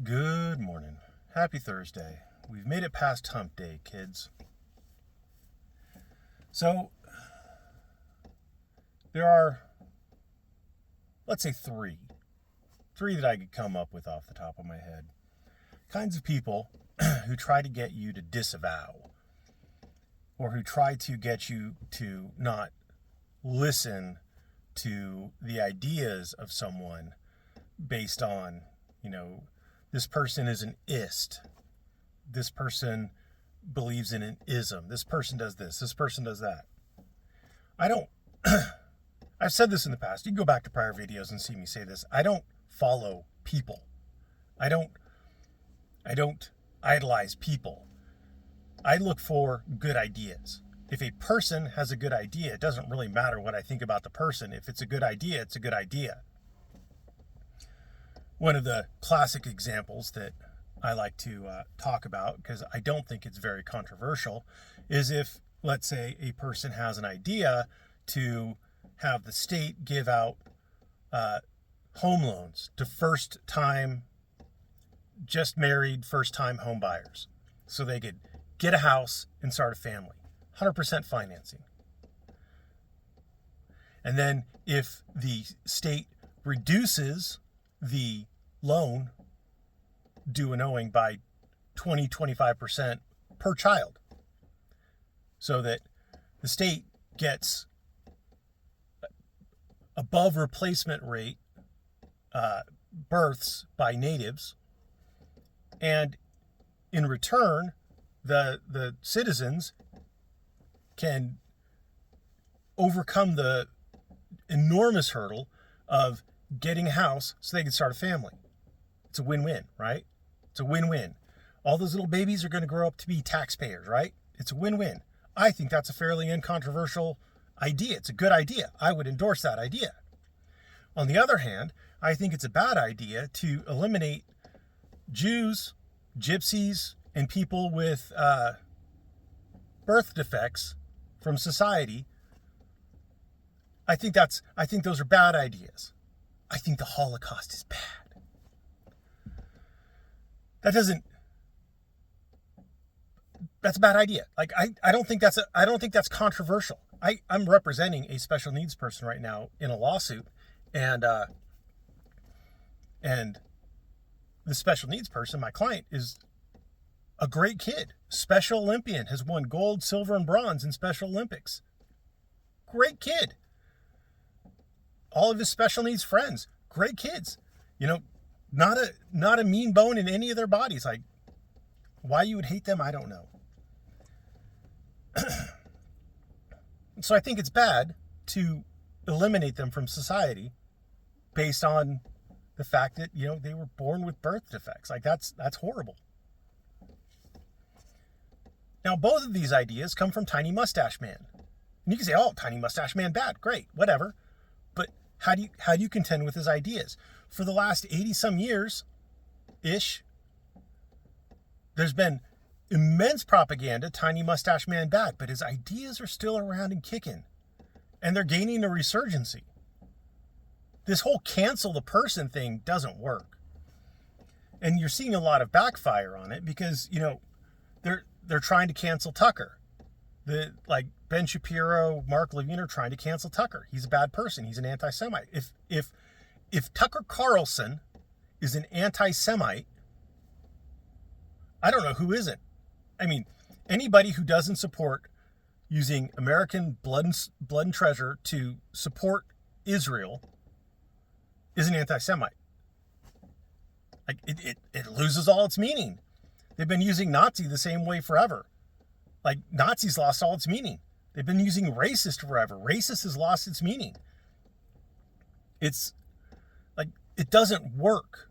Good morning. Happy Thursday. We've made it past hump day, kids. So, there are, let's say three that I could come up with off the top of my head. Kinds of people who try to get you to disavow, or who try to get you to not listen to the ideas of someone based on, this person is an ist. This person believes in an ism. This person does this. This person does that. I've said this in the past. You can go back to prior videos and see me say this. I don't follow people. I don't idolize people. I look for good ideas. If a person has a good idea, it doesn't really matter what I think about the person. If it's a good idea, it's a good idea. One of the classic examples that I like to talk about, because I don't think it's very controversial, is if, let's say, a person has an idea to have the state give out home loans to first-time, just married, first-time home buyers, so they could get a house and start a family. 100% financing. And then if the state reduces the loan due and owing by 20-25% per child, so that the state gets above replacement rate births by natives, and in return the citizens can overcome the enormous hurdle of getting a house so they can start a family. It's a win-win, right? It's a win-win. All those little babies are going to grow up to be taxpayers, right? It's a win-win. I think that's a fairly uncontroversial idea. It's a good idea. I would endorse that idea. On the other hand, I think it's a bad idea to eliminate Jews, gypsies, and people with birth defects from society. I think those are bad ideas. I think the Holocaust is bad. That's a bad idea. I don't think that's controversial. I'm representing a special needs person right now in a lawsuit, and the special needs person, my client, is a great kid. Special Olympian, has won gold, silver, and bronze in Special Olympics. Great kid. All of his special needs friends, great kids. Not a mean bone in any of their bodies. Like, why you would hate them, I don't know. So I think it's bad to eliminate them from society based on the fact that, they were born with birth defects. Like, that's horrible. Now, both of these ideas come from Tiny Mustache Man. And you can say, oh, Tiny Mustache Man, bad, great, whatever. But how do you contend with his ideas? For the last 80-some years-ish, there's been immense propaganda, Tiny Mustache Man bad, but his ideas are still around and kicking. And they're gaining a resurgency. This whole cancel the person thing doesn't work. And you're seeing a lot of backfire on it because, they're trying to cancel Tucker. Ben Shapiro, Mark Levine are trying to cancel Tucker. He's a bad person. He's an anti-Semite. If Tucker Carlson is an anti-Semite, I don't know who isn't. I mean, anybody who doesn't support using American blood and treasure to support Israel is an anti-Semite. Like, it loses all its meaning. They've been using Nazi the same way forever. Like, Nazis lost all its meaning. They've been using racist forever. Racist has lost its meaning. It's like, it doesn't work.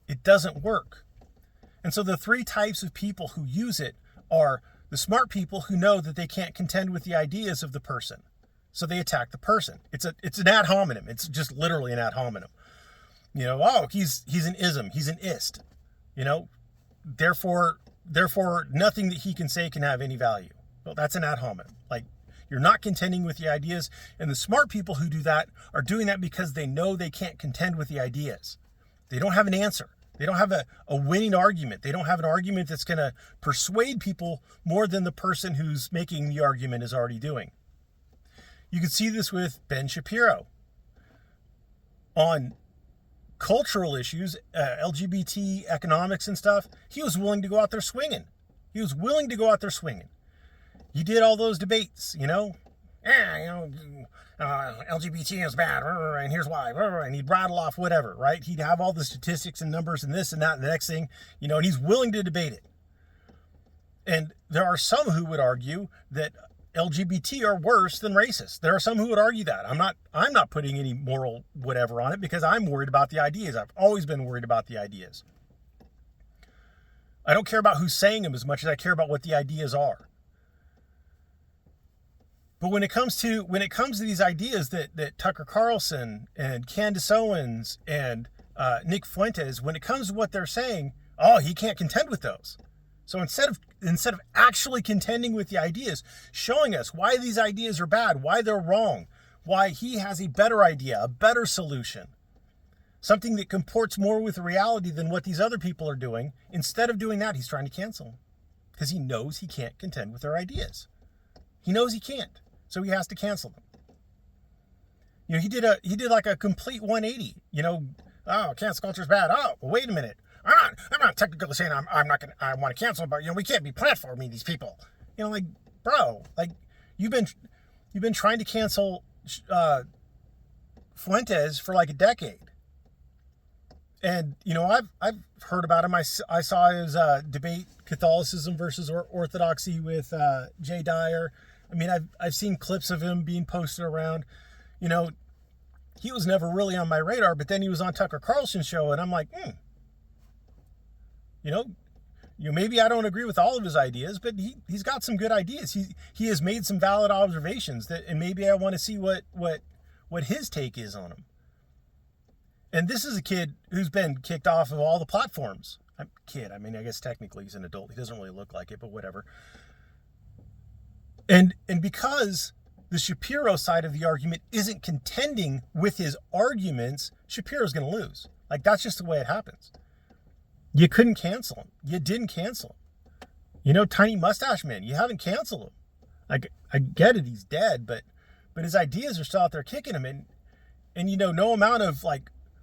It doesn't work. And so the three types of people who use it are the smart people who know that they can't contend with the ideas of the person. So they attack the person. It's an ad hominem. It's just literally an ad hominem. He's an ism. He's an ist. Therefore, nothing that he can say can have any value. Well, that's an ad hominem. Like, you're not contending with the ideas. And the smart people who do that are doing that because they know they can't contend with the ideas. They don't have an answer. They don't have a winning argument. They don't have an argument that's going to persuade people more than the person who's making the argument is already doing. You can see this with Ben Shapiro. On cultural issues, LGBT economics and stuff, he was willing to go out there swinging. He did all those debates, LGBT is bad, and here's why, and he'd rattle off whatever, right? He'd have all the statistics and numbers and this and that and the next thing, and he's willing to debate it. And there are some who would argue that LGBT are worse than racist. There are some who would argue that. I'm not putting any moral whatever on it because I'm worried about the ideas. I've always been worried about the ideas. I don't care about who's saying them as much as I care about what the ideas are. But when it comes to these ideas that Tucker Carlson and Candace Owens and Nick Fuentes, when it comes to what they're saying, he can't contend with those. So instead of actually contending with the ideas, showing us why these ideas are bad, why they're wrong, why he has a better idea, a better solution, something that comports more with reality than what these other people are doing, instead of doing that, he's trying to cancel them because he knows he can't contend with their ideas. He knows he can't, so he has to cancel them. He did like a complete 180. Cancel culture is bad. Oh, well, wait a minute. I'm not technically saying I want to cancel them, but we can't be platforming these people. Bro, you've been trying to cancel Fuentes for like a decade. And I've heard about him. I saw his debate Catholicism versus Orthodoxy with Jay Dyer. I mean, I've seen clips of him being posted around. He was never really on my radar, but then he was on Tucker Carlson's show, and I'm like, maybe I don't agree with all of his ideas, but he's got some good ideas. He has made some valid observations and maybe I want to see what his take is on them. And this is a kid who's been kicked off of all the platforms. I guess technically he's an adult. He doesn't really look like it, but whatever. And because the Shapiro side of the argument isn't contending with his arguments, Shapiro's going to lose. That's just the way it happens. You couldn't cancel him. You didn't cancel him. Tiny Mustache Man, you haven't canceled him. I get it, he's dead, but his ideas are still out there kicking him. And no amount of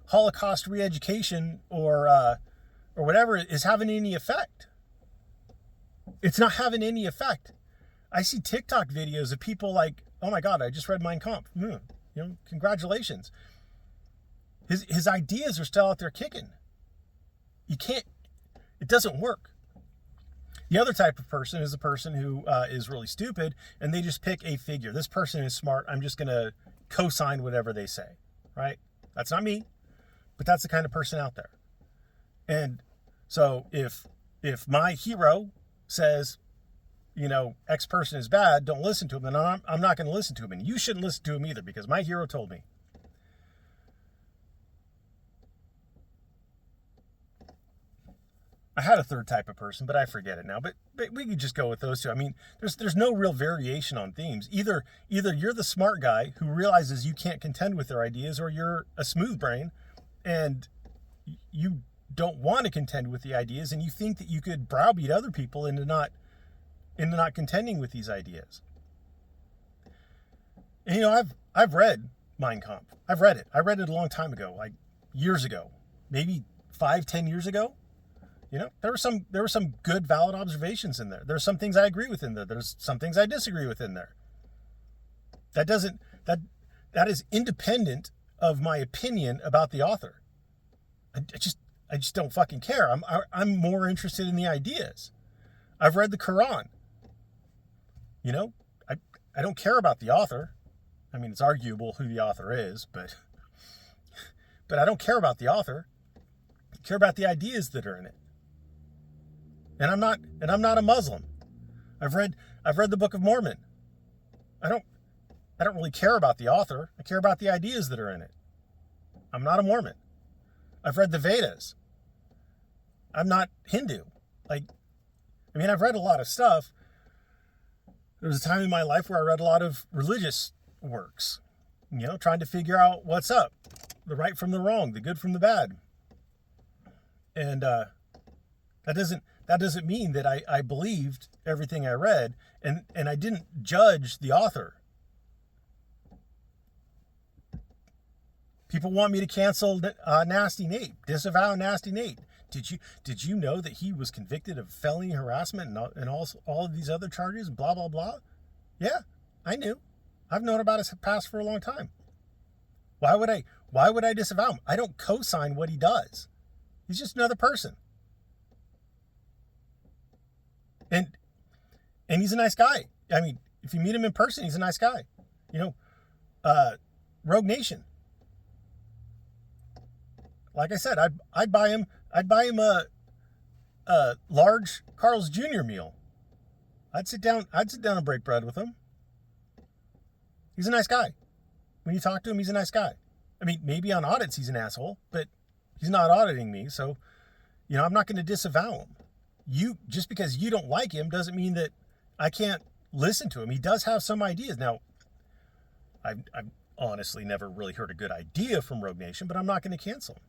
Holocaust re-education or whatever is having any effect. It's not having any effect. I see TikTok videos of people oh my God, I just read Mein Kampf. Congratulations. His ideas are still out there kicking. It doesn't work. The other type of person is a person who is really stupid and they just pick a figure. This person is smart. I'm just going to co-sign whatever they say, right? That's not me, but that's the kind of person out there. And so if my hero says, X person is bad, don't listen to him, then I'm not going to listen to him. And you shouldn't listen to him either because my hero told me. I had a third type of person, but I forget it now. But we could just go with those two. I mean, there's no real variation on themes. Either you're the smart guy who realizes you can't contend with their ideas, or you're a smooth brain and you don't want to contend with the ideas, and you think that you could browbeat other people into not contending with these ideas. And I've read Mein Kampf. I've read it. I read it a long time ago, years ago, maybe 5-10 years ago. There were some good, valid observations in there. There's some things I agree with in there. There's some things I disagree with in there. That is independent of my opinion about the author. I just don't fucking care. I'm more interested in the ideas. I've read the Quran. I don't care about the author. I mean, it's arguable who the author is, but I don't care about the author. I care about the ideas that are in it. And I'm not a Muslim. I've read the Book of Mormon. I don't really care about the author. I care about the ideas that are in it. I'm not a Mormon. I've read the Vedas. I'm not Hindu. I've read a lot of stuff. There was a time in my life where I read a lot of religious works, trying to figure out what's up, the right from the wrong, the good from the bad. And that doesn't mean that I believed everything I read, and I didn't judge the author. People want me to cancel Nasty Nate, disavow Nasty Nate. Did you know that he was convicted of felony harassment and all of these other charges and blah, blah, blah? Yeah, I knew. I've known about his past for a long time. Why would I disavow him? I don't co-sign what he does. He's just another person. And he's a nice guy. I mean, if you meet him in person, he's a nice guy. Rogue Nation. Like I said, I'd buy him a large Carl's Jr. meal. I'd sit down and break bread with him. He's a nice guy. When you talk to him, he's a nice guy. I mean, maybe on audits he's an asshole, but he's not auditing me, so I'm not going to disavow him. Just because you don't like him doesn't mean that I can't listen to him. He does have some ideas. Now, I've honestly never really heard a good idea from Rogue Nation, but I'm not going to cancel him.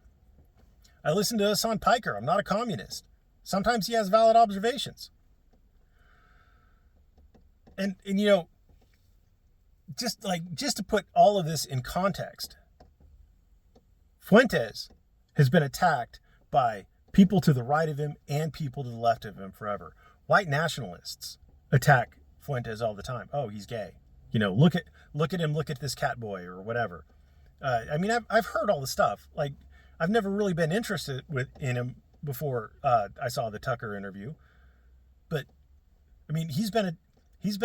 I listen to Hassan Piker. I'm not a communist. Sometimes he has valid observations. And just to put all of this in context, Fuentes has been attacked by people to the right of him and people to the left of him forever. White nationalists attack Fuentes all the time. Oh, he's gay. Look at him. Look at this cat boy or whatever. I've heard all the stuff. Like, I've never really been interested in him before I saw the Tucker interview. But he's been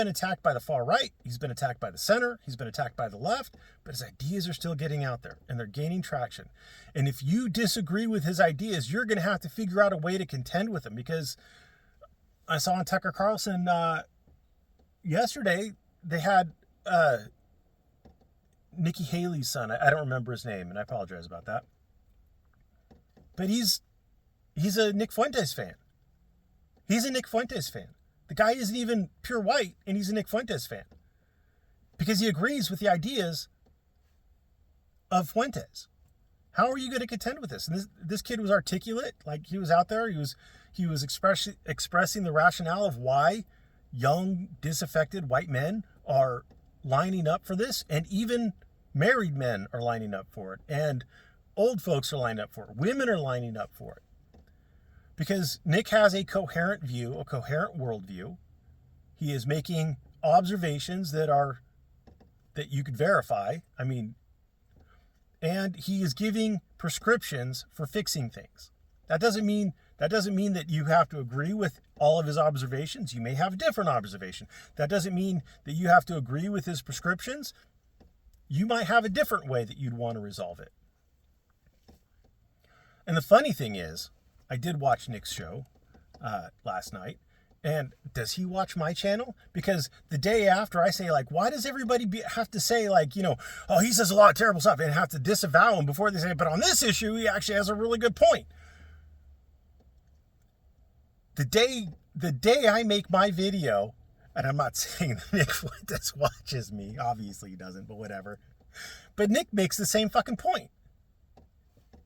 attacked by the far right. He's been attacked by the center. He's been attacked by the left. But his ideas are still getting out there, and they're gaining traction. And if you disagree with his ideas, you're going to have to figure out a way to contend with him. Because I saw on Tucker Carlson yesterday, they had Nikki Haley's son. I don't remember his name, and I apologize about that. But he's a Nick Fuentes fan. He's a Nick Fuentes fan. The guy isn't even pure white, and he's a Nick Fuentes fan. Because he agrees with the ideas of Fuentes. How are you going to contend with this? And this kid was articulate. Like, he was out there. He was expressing the rationale of why young, disaffected white men are lining up for this. And even married men are lining up for it. And old folks are lining up for it. Women are lining up for it. Because Nick has a coherent view, a coherent worldview. He is making observations that you could verify. And he is giving prescriptions for fixing things. That doesn't mean that you have to agree with all of his observations. You may have a different observation. That doesn't mean that you have to agree with his prescriptions. You might have a different way that you'd want to resolve it. And the funny thing is, I did watch Nick's show last night. And does he watch my channel? Because the day after I say, like, why does everybody have to say, like, oh, he says a lot of terrible stuff and have to disavow him before they say, but on this issue, he actually has a really good point. The day I make my video, and I'm not saying that Nick Fuentes watches me. Obviously he doesn't, but whatever. But Nick makes the same fucking point.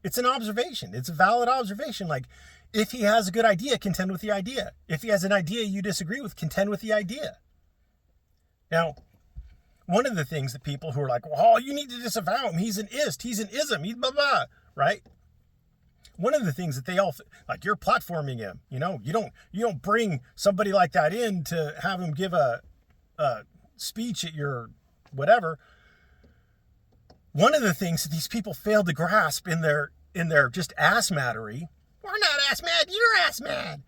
It's an observation. It's a valid observation. Like, if he has a good idea, contend with the idea. If he has an idea you disagree with, contend with the idea. Now, one of the things that people who are like, oh, you need to disavow him. He's an ist. He's an ism. He's blah, blah, right? One of the things that they all, like, you're platforming him. You don't bring somebody like that in to have him give a speech at your whatever. One of the things that these people failed to grasp in their just ass-mattery, we're not ass-mad, you're ass-mad.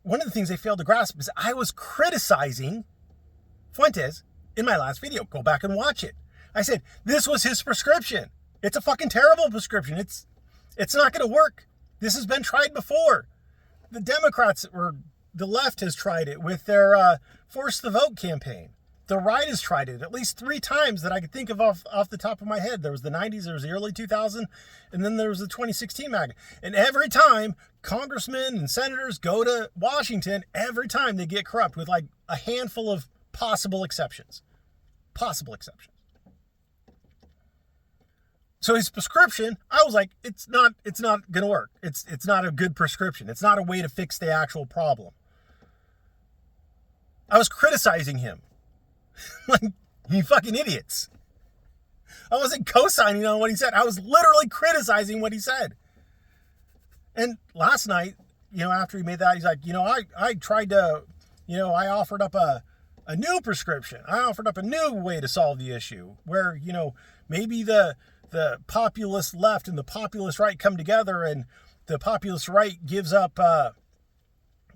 One of the things they failed to grasp is I was criticizing Fuentes in my last video. Go back and watch it. I said, this was his prescription. It's a fucking terrible prescription. It's not going to work. This has been tried before. The Democrats, or the left, has tried it with their Force the Vote campaign. The right has tried it at least 3 times that I could think of off the top of my head. There was the 90s, there was the early 2000s, and then there was the 2016 MAGA. And every time congressmen and senators go to Washington, every time they get corrupt with like a handful of possible exceptions. Possible exceptions. So his prescription, I was like, it's not going to work. It's not a good prescription. It's not a way to fix the actual problem. I was criticizing him. Like, you fucking idiots. I wasn't co-signing on what he said. I was literally criticizing what he said. And last night, after he made that, he's like, I tried to, I offered up a new prescription. I offered up a new way to solve the issue where, maybe the populist left and the populist right come together, and the populist right gives up,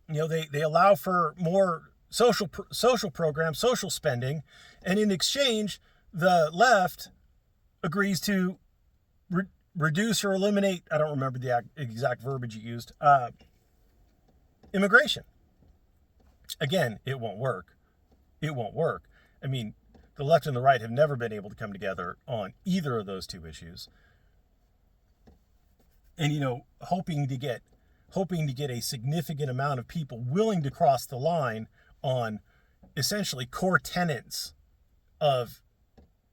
they allow for more social programs, social spending, and in exchange, the left agrees to reduce or eliminate, I don't remember the exact verbiage you used, immigration. Again, it won't work. It won't work. I mean, the left and the right have never been able to come together on either of those two issues. And, hoping to get a significant amount of people willing to cross the line on essentially core tenets of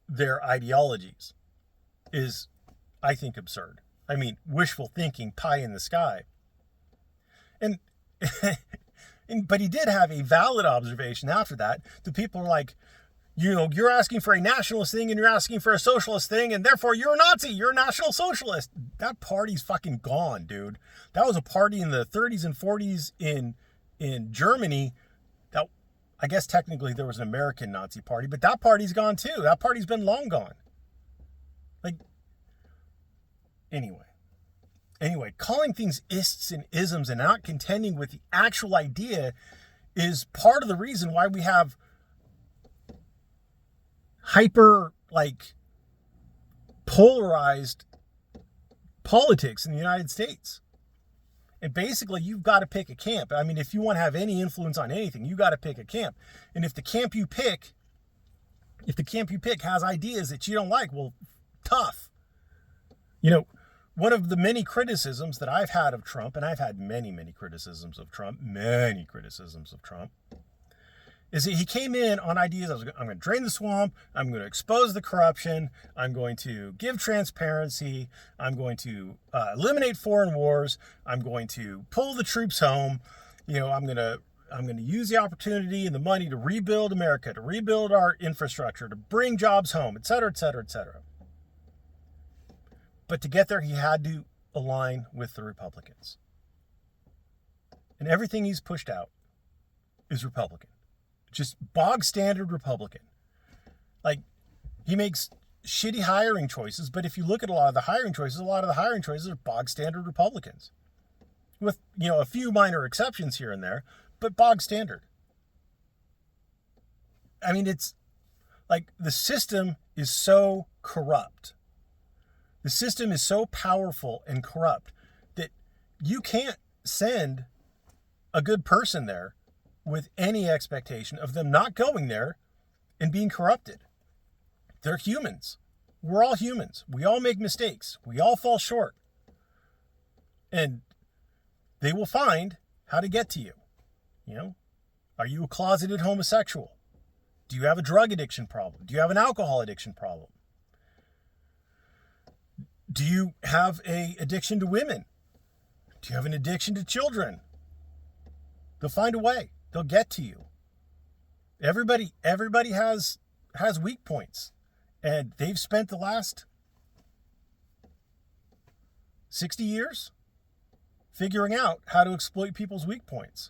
their ideologies is, I think, absurd. I mean, wishful thinking, pie in the sky. And but he did have a valid observation after that. The people are like, you're asking for a nationalist thing and you're asking for a socialist thing, and therefore you're a Nazi, you're a National Socialist. That party's fucking gone, dude. That was a party in the 30s and 40s in Germany. That, I guess technically there was an American Nazi party, but that party's gone too. That party's been long gone. Like, Anyway, calling things ists and isms and not contending with the actual idea is part of the reason why we have hyper, polarized politics in the United States. And basically, you've got to pick a camp. I mean, if you want to have any influence on anything, you got to pick a camp. And if the camp you pick has ideas that you don't like, well, tough. One of the many criticisms that I've had of Trump, and I've had many criticisms of Trump, is that he came in on ideas. I'm going to drain the swamp. I'm going to expose the corruption. I'm going to give transparency. I'm going to eliminate foreign wars. I'm going to pull the troops home. I'm going to use the opportunity and the money to rebuild America, to rebuild our infrastructure, to bring jobs home, et cetera, et cetera, et cetera. But to get there, he had to align with the Republicans. And everything he's pushed out is Republican. Just bog standard Republican. He makes shitty hiring choices, but if you look at a lot of the hiring choices are bog standard Republicans. With, a few minor exceptions here and there, but bog standard. I mean, it's the system is so corrupt. The system is so powerful and corrupt that you can't send a good person there with any expectation of them not going there and being corrupted. They're humans. We're all humans. We all make mistakes. We all fall short. And they will find how to get to you. Are you a closeted homosexual? Do you have a drug addiction problem? Do you have an alcohol addiction problem? Do you have an addiction to women? Do you have an addiction to children? They'll find a way. They'll get to you. Everybody has weak points. And they've spent the last 60 years figuring out how to exploit people's weak points.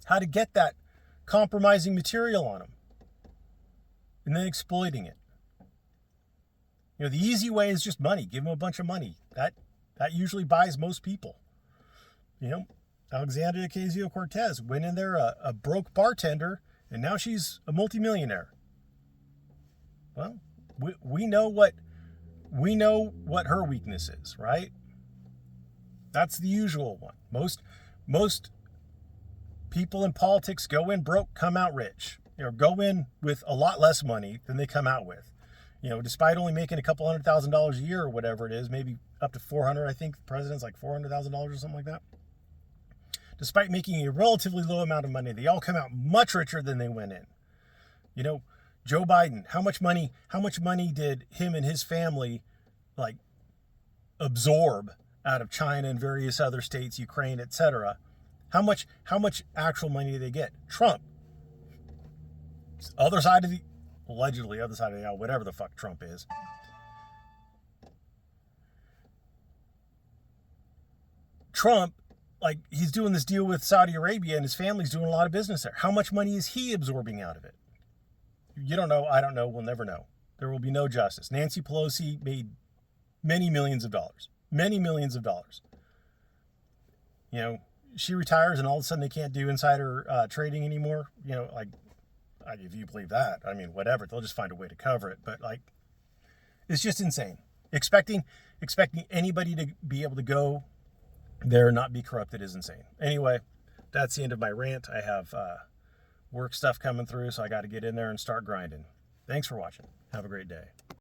How to get that compromising material on them. And then exploiting it. The easy way is just money. Give them a bunch of money. That usually buys most people. Alexandria Ocasio-Cortez went in there a broke bartender, and now she's a multimillionaire. Well, we know what her weakness is, right? That's the usual one. Most people in politics go in broke, come out rich. Go in with a lot less money than they come out with. Despite only making a couple $100,000 a year or whatever it is, maybe up to 400, I think the president's like $400,000 or something like that. Despite making a relatively low amount of money, they all come out much richer than they went in. Joe Biden, how much money did him and his family like absorb out of China and various other states, Ukraine, etc. How much actual money do they get? Trump, other side of the allegedly other side of the aisle, whatever the fuck Trump is. Trump, like, he's doing this deal with Saudi Arabia and his family's doing a lot of business there. How much money is he absorbing out of it? You don't know. I don't know. We'll never know. There will be no justice. Nancy Pelosi made many millions of dollars. Many millions of dollars. You know, she retires and all of a sudden they can't do insider trading anymore. You know, like, if you believe that, I mean, whatever. They'll just find a way to cover it. But, like, it's just insane. Expecting anybody to be able to go there and not be corrupted is insane. Anyway, that's the end of my rant. I have work stuff coming through, so I got to get in there and start grinding. Thanks for watching. Have a great day.